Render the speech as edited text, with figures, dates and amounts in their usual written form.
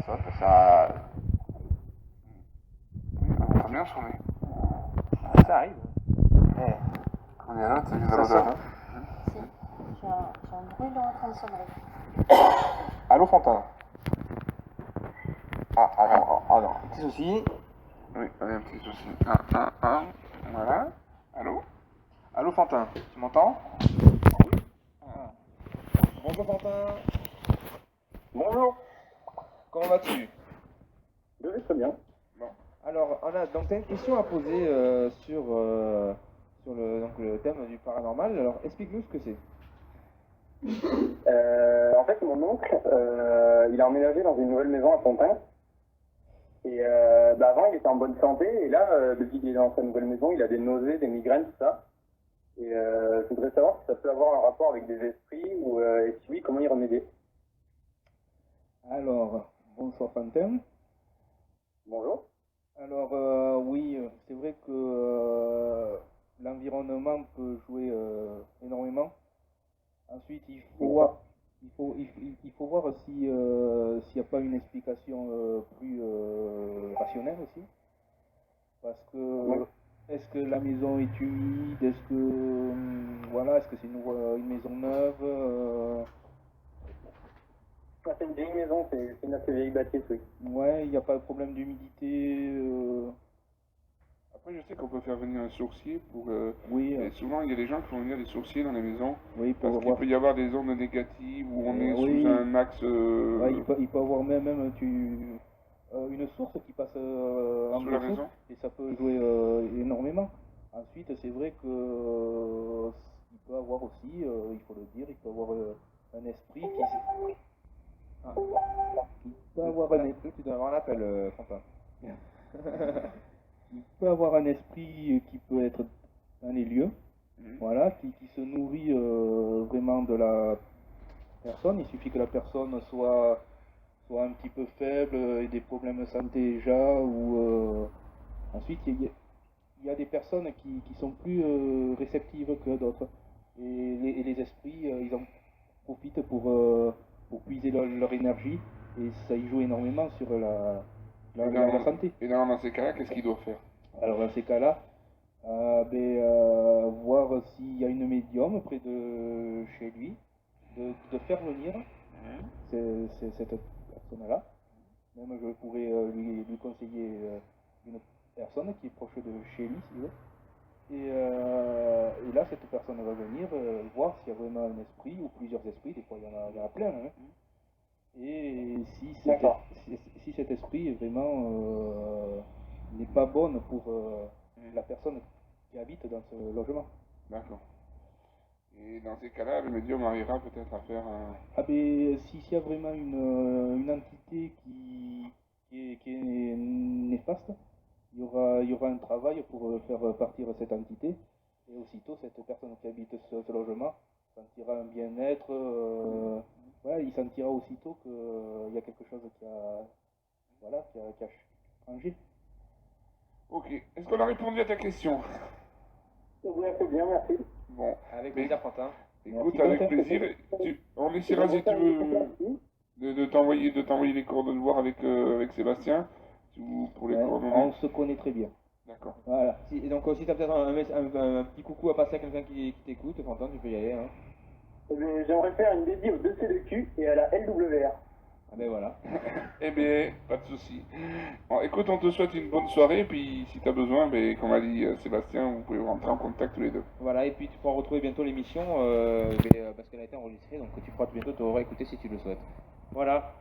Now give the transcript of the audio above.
saute, ça. Oui, on a bien sonné. Ça arrive. Eh, on est là, c'est Ça sonne, hein. Si, j'ai un bruit de rentrée de sonnerie. Allô, Fantin. Ah non, petit souci. Oui, on a un petit souci. Voilà. Allô? Allô, Fantin, tu m'entends? Ah. Bonjour, Fantin. Bonjour, Comment vas-tu? je vais très bien. Alors, donc t'as une question à poser sur le thème du paranormal. Alors, explique-nous ce que c'est. En fait, mon oncle, il a emménagé dans une nouvelle maison à Pantin. Et avant, il était en bonne santé. Et là, depuis qu'il est dans sa nouvelle maison, il a des nausées, des migraines, tout ça. Et je voudrais savoir si ça peut avoir un rapport avec des esprits ou et si oui, comment y remédier. Alors, bonsoir, Fantin. Bonjour. Alors, oui, c'est vrai que l'environnement peut jouer énormément. Ensuite, il faut voir si, s'il n'y a pas une explication plus rationnelle aussi. Parce que, Oui. est-ce que la maison est humide? Est-ce que, voilà, est-ce que c'est une maison neuve? Ah, c'est une vieille maison, c'est une assez vieille bâtisse, oui. Ouais, il n'y a pas de problème d'humidité. Après, je sais qu'on peut faire venir un sourcier pour. Oui, Et souvent, il y a des gens qui font venir des sourciers dans les maisons. oui, Parce pour qu'il voir. peut y avoir des ondes négatives où on est Oui. sous un axe. Ouais, il peut avoir même une source qui passe en Sous la dessous maison. et ça peut jouer énormément. Ensuite, c'est vrai que il peut avoir aussi, il faut le dire, il peut avoir un esprit qui. Ah, il peut avoir un esprit. Tu dois avoir un appel, Quentin. Il peut avoir un esprit qui peut être dans les lieux, voilà, qui se nourrit vraiment de la personne. Il suffit que la personne soit un petit peu faible, et des problèmes de santé déjà, ou ensuite il y a des personnes qui sont plus réceptives que d'autres. Et les esprits, ils en profitent pour puiser leur énergie, et ça y joue énormément sur la santé. Et dans ces cas-là, qu'est-ce qu'il doit faire? Alors dans ces cas-là, voir s'il y a une médium près de chez lui, de faire venir cette personne-là. Même je pourrais lui conseiller une personne qui est proche de chez lui, s'il veut. Et là, cette personne va venir voir s'il y a vraiment un esprit ou plusieurs esprits. Des fois, il y en a plein, hein. Et si cet esprit est vraiment n'est pas bonne pour la personne qui habite dans ce logement. D'accord. Et dans ces cas-là, le médium arrivera peut-être à faire un. Ah ben, s'il y a vraiment une entité qui est néfaste, il y aura un travail pour faire partir cette entité. Et aussitôt, cette personne qui habite ce logement sentira un bien-être. Voilà, il sentira aussitôt qu'il y a quelque chose qui a changé. Ok. Est-ce qu'on a répondu à ta question? Oui, c'est bien, merci. Bon. Avec Mais- plaisir, Quentin. Écoute, Merci, avec Quentin. plaisir. On essaiera, si tu veux, de t'envoyer les coordonnées, voir avec Sébastien pour les Ouais, coordonnées. on se connaît très bien. D'accord. Voilà. Et donc, si tu as peut-être un petit coucou à passer à quelqu'un qui t'écoute, Quentin, tu peux y aller. Hein. Eh bien, j'aimerais faire une dédiée au 2CDQ et à la LWR. Ah ben voilà. Eh bien, pas de souci. Bon, écoute, on te souhaite une bonne soirée, puis si tu as besoin, ben, comme a dit Sébastien, vous pouvez rentrer en contact tous les deux. Voilà, et puis tu pourras retrouver bientôt l'émission parce qu'elle a été enregistrée, donc tu pourras bientôt te réécouter si tu le souhaites. Voilà.